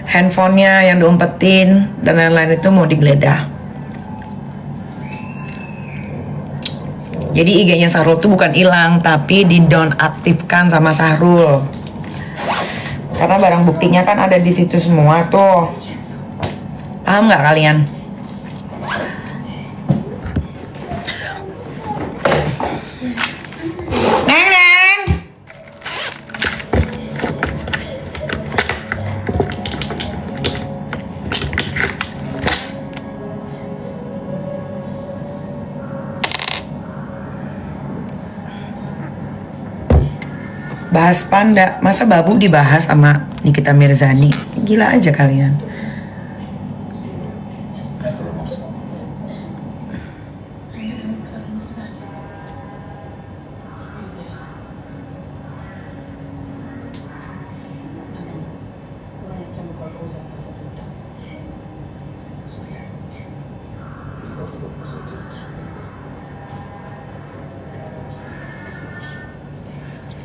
handphonenya yang diumpetin dan lain-lain itu mau digeledah. Jadi IG-nya Sahrul tuh bukan hilang, tapi dinonaktifkan sama Sahrul. Karena barang buktinya kan ada di situ semua tuh. Paham nggak kalian? Neneng! Bahas panda, masa babu dibahas sama Nikita Mirzani? Gila aja kalian.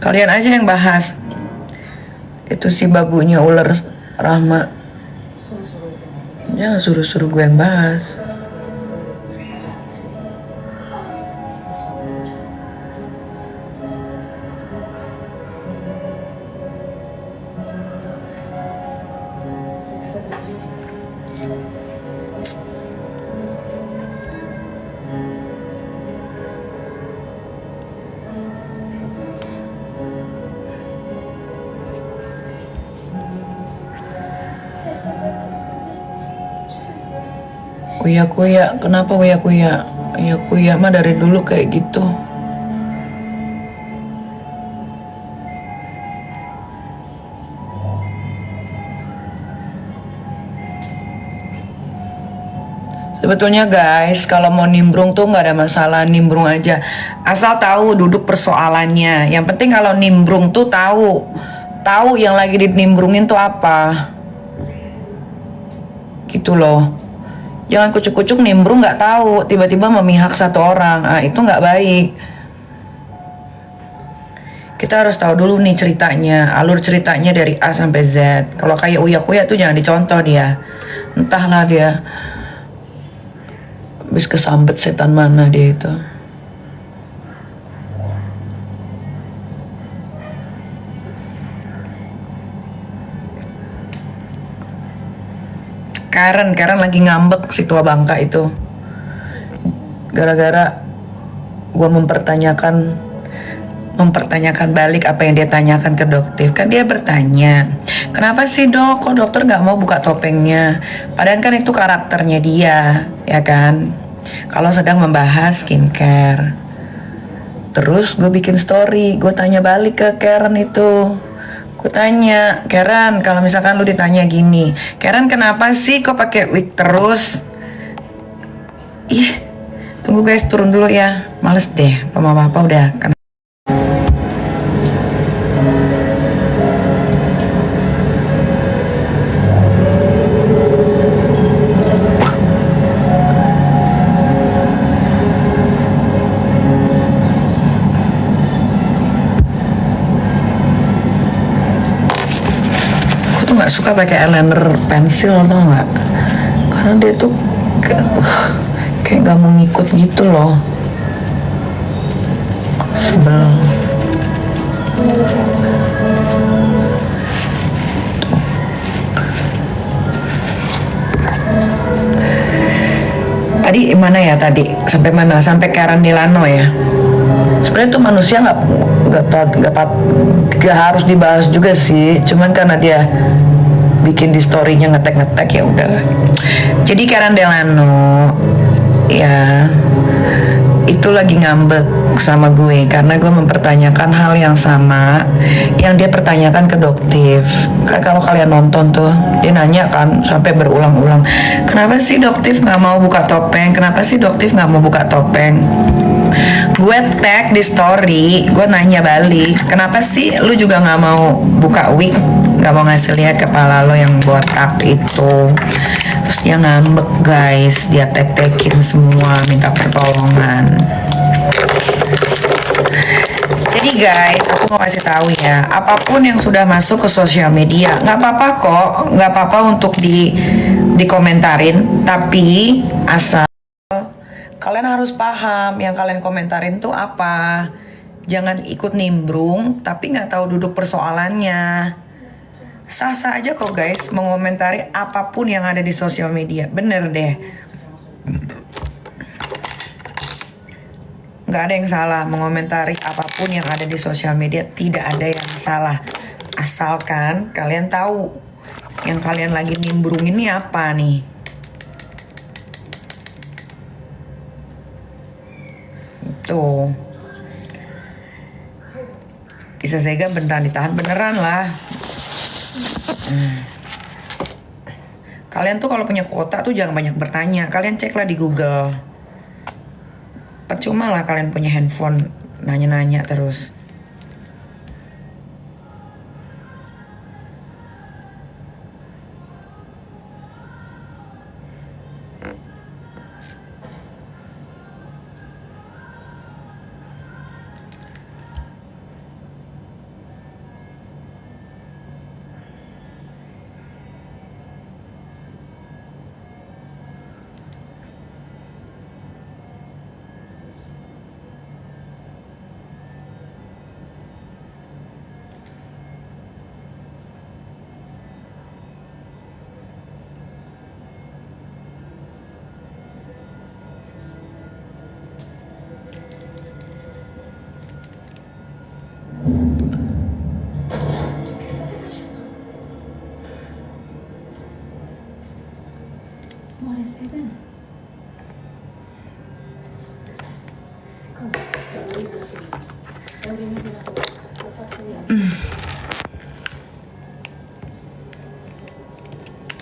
Kalian aja yang bahas. Itu si babunya ular Rahma. Jangan suruh-suruh gue yang bahas. Uya kuya, kenapa uya kuya? Uya kuya mah dari dulu kayak gitu. Sebetulnya guys, kalau mau nimbrung tuh nggak ada masalah, nimbrung aja. Asal tahu duduk persoalannya. Yang penting kalau nimbrung tuh tahu yang lagi dinimbrungin tuh apa. Gitu loh. Jangan kucuk-kucuk nimbrung nggak tahu, tiba-tiba memihak satu orang. Itu nggak baik. Kita harus tahu dulu nih ceritanya, alur ceritanya dari A sampai Z. Kalau kayak Uya Kuya tuh jangan dicontoh dia. Entahlah dia habis kesambet setan mana dia itu. Karen lagi ngambek si tua bangka itu. Gara-gara gue mempertanyakan balik apa yang dia tanyakan ke dokter. Kan dia bertanya, kenapa sih dok, kok dokter nggak mau buka topengnya? Padahal kan itu karakternya dia, ya kan? Kalau sedang membahas skincare. Terus gue bikin story, gue tanya balik ke Karen itu. Gue tanya, Karen, kalau misalkan lu ditanya gini, Karen kenapa sih kok pakai wig terus? Ih, tunggu guys, turun dulu ya. Males deh, papa udah kena. Nggak suka pakai eyeliner pensil, tau nggak? Karena dia tuh kayak nggak mau ngikut gitu loh. Sebel. Tadi mana ya tadi? Sampai mana? Sampai Karen Delano ya. Sebenarnya tuh manusia nggak harus dibahas juga sih. Cuman karena dia bikin di story-nya ngetek ya udah. Jadi Karen Delano ya itu lagi ngambek sama gue karena gue mempertanyakan hal yang sama yang dia pertanyakan ke Doktif. Kan kalau kalian nonton tuh dia nanya kan sampai berulang-ulang, kenapa sih Doktif nggak mau buka topeng? Kenapa sih Doktif nggak mau buka topeng? Gue tag di story, gue nanya balik, kenapa sih lu juga nggak mau buka wig, nggak mau ngasih lihat kepala lo yang botak itu? Terus dia ngambek guys, dia tag-tagin semua, minta pertolongan. Jadi Jadi guys, aku mau kasih tahu ya, apapun yang sudah masuk ke sosial media, nggak apa-apa kok, nggak apa-apa untuk dikomentarin, tapi asal kalian harus paham yang kalian komentarin tuh apa. Jangan ikut nimbrung, tapi nggak tahu duduk persoalannya. Sah-sah aja kok guys, mengomentari apapun yang ada di sosial media, bener deh. Nggak ada yang salah mengomentari apapun yang ada di sosial media, tidak ada yang salah. Asalkan kalian tahu yang kalian lagi nimbrung ini apa nih. Tuh. Kisah Sega beneran ditahan, beneran lah. Kalian tuh kalau punya kuota tuh jangan banyak bertanya. Kalian ceklah di Google. Percuma lah kalian punya handphone nanya-nanya terus.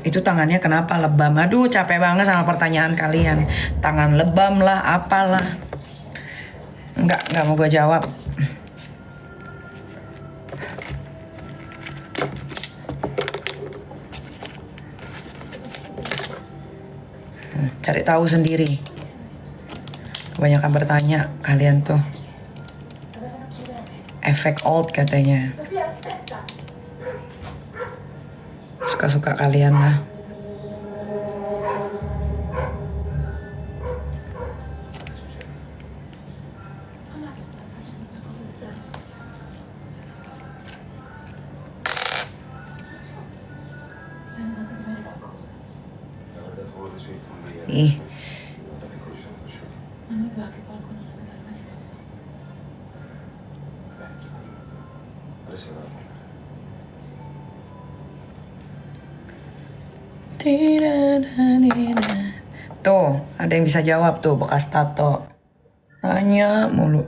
Itu tangannya kenapa lebam? Aduh capek banget sama pertanyaan kalian. Tangan lebam lah, apalah. Enggak mau gue jawab. Cari tahu sendiri. Kebanyakan bertanya kalian tuh. Efek old katanya. Suka-suka kalian lah. Ih. Tuh, ada yang bisa jawab tuh bekas tato. Nanya mulu.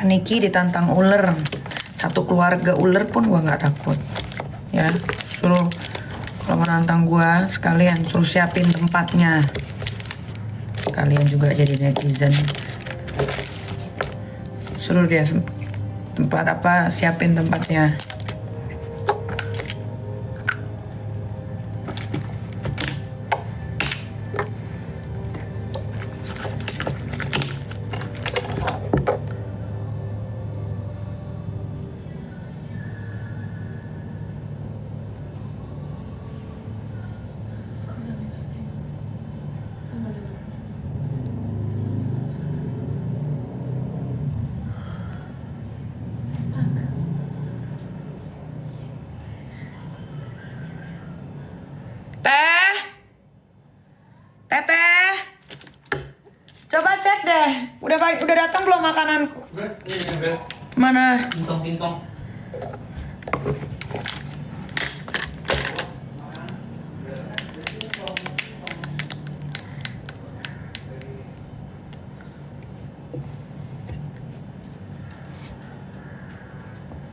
Niki ditantang ular, satu keluarga ular pun gua nggak takut. Ya, suruh kalau menantang gua sekalian suruh siapin tempatnya. Kalian juga jadi netizen. Suruh dia tempat apa, siapin tempatnya. Udah datang belum makananku? Mana? Tintong.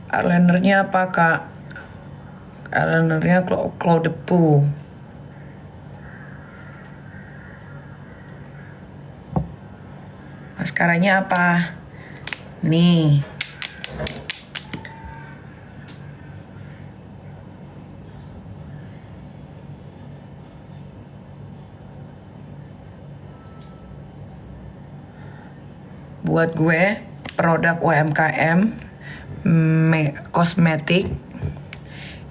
Eyelinernya apa kak? Eyelinernya Cloud Depu. Maskaranya apa? Nih. Buat gue produk UMKM kosmetik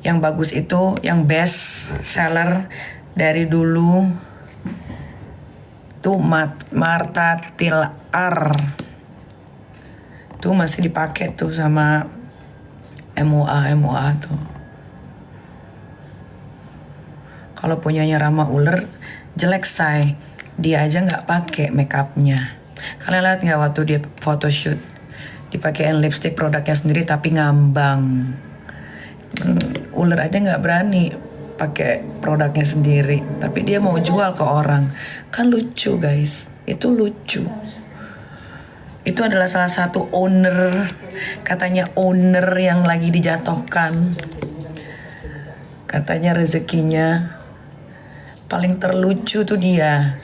yang bagus itu, yang best seller dari dulu tuh Martha Tilaar tuh masih dipakai tuh sama MUA tuh. Kalau punyanya Rama Uler jelek say, dia aja nggak pakai makeupnya. Kalian lihat nggak waktu dia photoshoot dipakein lipstick produknya sendiri tapi ngambang. Uler aja nggak berani pakai produknya sendiri, tapi dia mau jual ke orang. Kan lucu guys, itu lucu. Itu adalah salah satu owner, katanya owner yang lagi dijatuhkan. Katanya rezekinya paling terlucu tuh dia.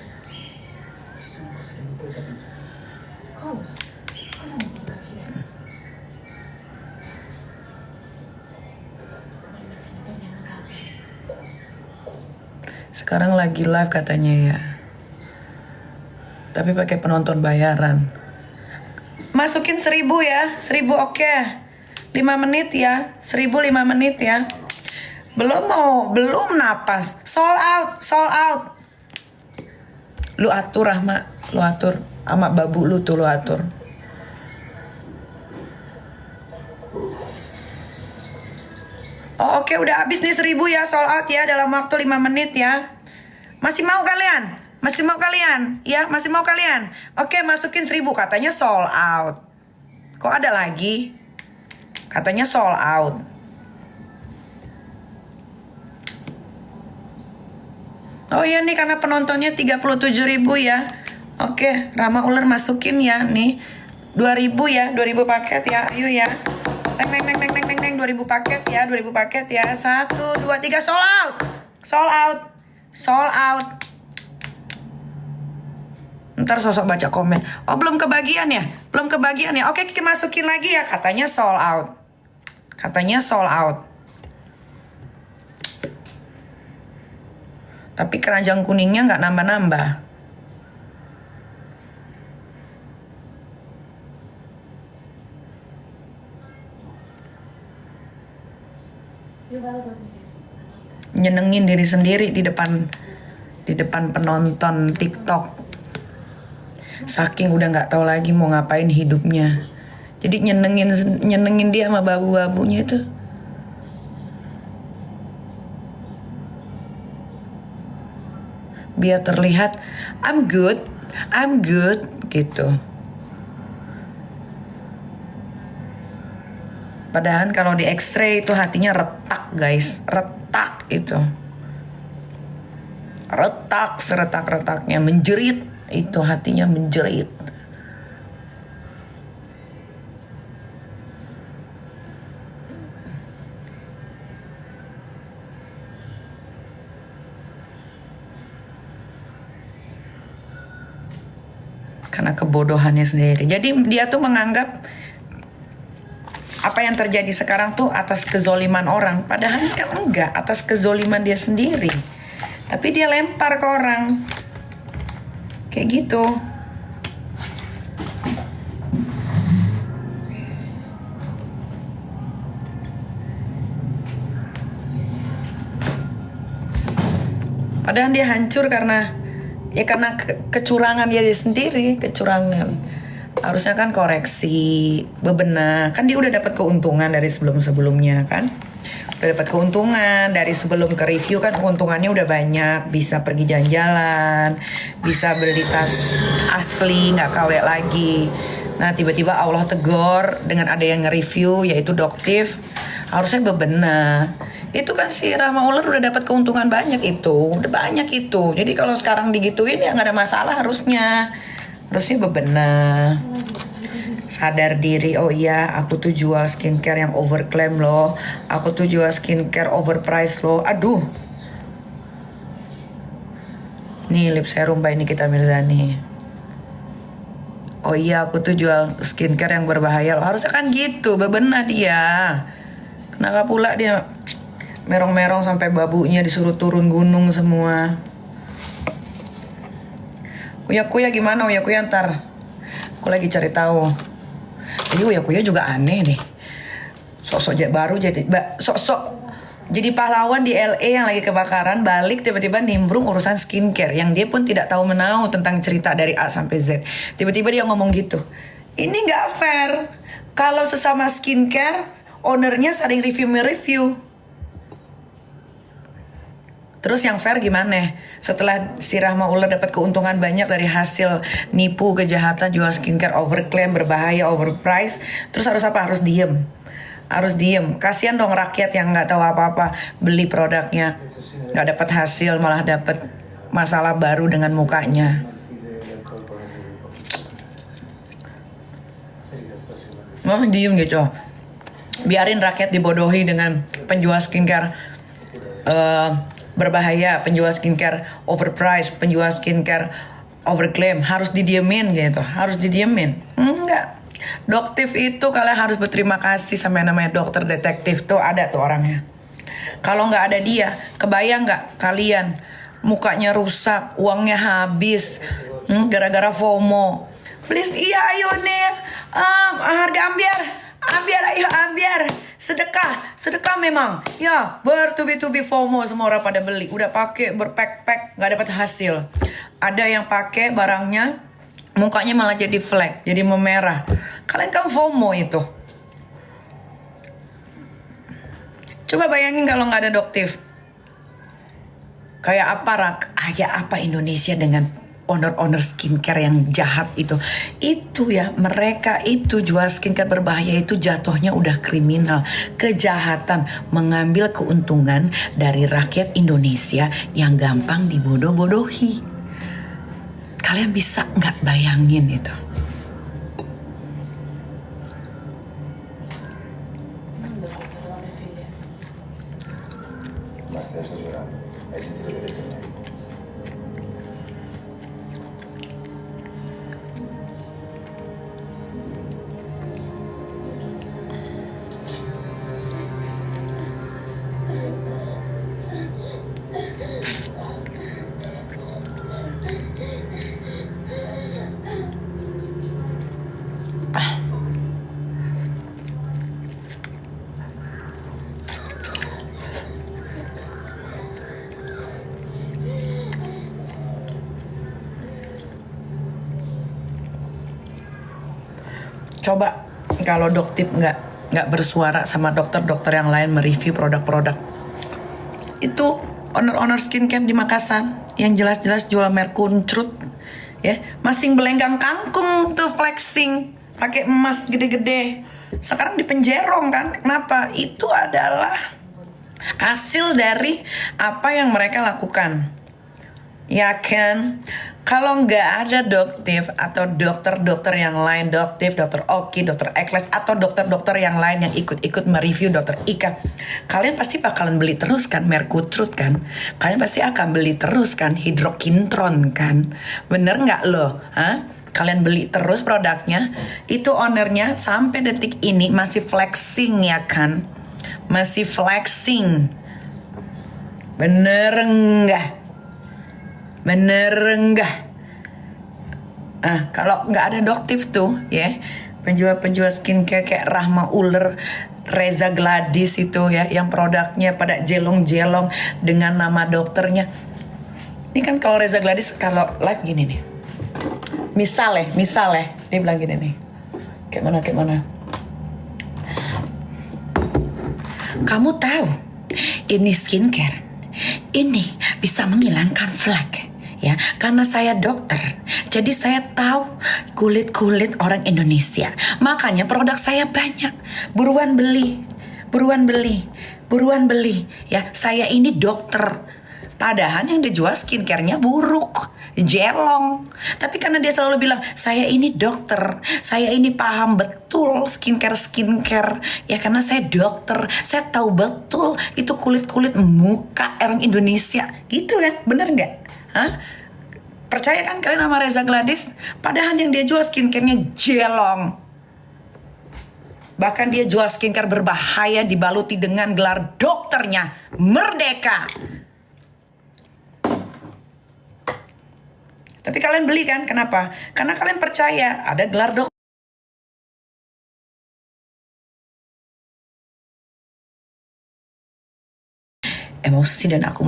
Sekarang lagi live katanya ya. Tapi pakai penonton bayaran. Masukin 1000 ya. 1000 oke. 5 menit ya. 1000 5 menit ya. Belum napas. Sold out. Lu atur Rahma, lu atur. Sama babu lu tuh lu atur. Oh oke, udah habis nih 1000 ya, sold out ya dalam waktu 5 menit ya. Masih mau kalian? Ya, masih mau kalian? Oke, masukin 1000, katanya sold out. Kok ada lagi? Katanya sold out. Oh iya nih, karena penontonnya 37.000 ya. Oke, Rama Uler masukin ya nih. 2000 ya, 2000 paket ya. Ayo ya. Teng 2000 paket ya, 2000 paket ya. 1 2 3 sold out. Ntar sosok baca komen. Oh belum kebagian ya. Oke, kita masukin lagi ya. Katanya sold out. Tapi keranjang kuningnya nggak nambah-nambah. Nyenengin diri sendiri di depan penonton TikTok. Saking udah nggak tahu lagi mau ngapain hidupnya. Jadi nyenengin dia sama babu-babunya itu. Biar terlihat I'm good gitu. Padahal kalau di X-ray itu hatinya retak guys, retak itu. Retak seretak-retaknya, menjerit, itu hatinya menjerit. Karena kebodohannya sendiri. Jadi dia tuh menganggap apa yang terjadi sekarang tuh atas kezoliman orang. Padahal kan enggak, atas kezoliman dia sendiri. Tapi dia lempar ke orang. Kayak gitu. Padahal dia hancur karena kecurangan dia sendiri, kecurangan. Harusnya kan koreksi, bebenah. Kan dia udah dapat keuntungan dari sebelum-sebelumnya kan. udah dapat keuntungan dari sebelum ke review kan, keuntungannya udah banyak, bisa pergi jalan-jalan, bisa beli tas asli nggak KW lagi. Nah tiba-tiba Allah tegur dengan ada yang nge-review yaitu Doktif, harusnya bebenah. Itu kan si Rahma Uler udah dapat keuntungan banyak itu, udah banyak itu. Jadi kalau sekarang digituin ya nggak ada masalah harusnya bebenah. Sadar diri, oh iya aku tuh jual skincare yang overclaim loh, aku tuh jual skincare overprice loh. Aduh, nih lip serum by Nikita Mirzani. Oh iya aku tuh jual skincare yang berbahaya loh, harusnya kan gitu, bebenah dia. Kenapa pula dia merong-merong sampai babunya disuruh turun gunung semua. Uya gimana Uya ntar? Aku lagi cari tahu. Jadi Uya juga aneh nih. Sosok baru jadi jadi pahlawan di LA yang lagi kebakaran, balik tiba-tiba nimbrung urusan skincare yang dia pun tidak tahu menahu tentang cerita dari A sampai Z. Tiba-tiba dia ngomong gitu. Ini nggak fair. Kalau sesama skincare, ownernya saling review. Terus yang fair gimana? Setelah si Rahma Uler dapat keuntungan banyak dari hasil nipu, kejahatan, jual skincare overclaim, berbahaya, overprice, terus harus apa? Harus diem. Kasihan dong rakyat yang nggak tahu apa-apa, beli produknya nggak dapat hasil, malah dapat masalah baru dengan mukanya. Mau diem gitu. Biarin rakyat dibodohi dengan penjual skincare berbahaya, penjual skincare overpriced, penjual skincare overclaim, harus didiemin gitu, enggak. Doktif itu kalian harus berterima kasih sama yang namanya dokter detektif tuh, ada tuh orangnya. Kalau nggak ada dia, kebayang nggak kalian mukanya rusak, uangnya habis, gara-gara FOMO. Please iya ayo nih, harga ambiar. Sedekah memang. Ya, bertubi-tubi FOMO, semua orang pada beli. Udah pakai berpack-pack nggak dapat hasil. Ada yang pakai barangnya mukanya malah jadi flek, jadi memerah. Kalian kan FOMO itu. Coba bayangin kalau nggak ada Doktif. Kayak apa Indonesia dengan owner skincare yang jahat itu ya, mereka itu jual skincare berbahaya itu jatuhnya udah kriminal, kejahatan, mengambil keuntungan dari rakyat Indonesia yang gampang dibodoh-bodohi. Kalian bisa nggak bayangin itu? Ma stai esagerando, hai sentito che ho detto niente? Coba kalau Doktif nggak bersuara sama dokter-dokter yang lain mereview produk-produk itu, owner skincare di Makassar yang jelas-jelas jual merkuncrut ya, masing belenggang kangkung tuh flexing pakai emas gede-gede, sekarang dipenjerong kan. Kenapa? Itu adalah hasil dari apa yang mereka lakukan, ya kan? Kalau nggak ada Doktif atau dokter-dokter yang lain, Doktif, Dokter Oki, Dokter Ekles, atau dokter-dokter yang lain yang ikut-ikut mereview Dokter Ika, kalian pasti bakalan beli terus kan Merkutrut kan? Kalian pasti akan beli terus kan Hidrokintron kan? Bener nggak loh? Hah? Kalian beli terus produknya, itu ownernya sampai detik ini masih flexing ya kan? Masih flexing. Bener nggak? Kalau nggak ada Doktif tuh ya, penjual skincare kayak Rahma Uler, Reza Gladys itu ya, yang produknya pada jelong-jelong dengan nama dokternya. Ini kan kalau Reza Gladys kalau live gini nih, misal ya dia bilang gini nih, kayak mana kamu tahu ini skincare. Ini bisa menghilangkan flek. Ya, karena saya dokter, jadi saya tahu kulit-kulit orang Indonesia. Makanya produk saya banyak. Buruan beli, buruan beli, buruan beli. Ya, saya ini dokter. Padahal yang dijual skincare-nya buruk, jelong. Tapi karena dia selalu bilang, saya ini dokter, saya ini paham betul skincare. Ya karena saya dokter, saya tahu betul itu kulit-kulit muka orang Indonesia. Gitu kan, bener nggak? Hah? Percaya kan kalian sama Reza Gladys? Padahal yang dia jual skincare-nya jelong. Bahkan dia jual skincare berbahaya dibaluti dengan gelar dokternya Merdeka. Tapi kalian beli kan? Kenapa? Karena kalian percaya ada gelar dokter. Emosi dan aku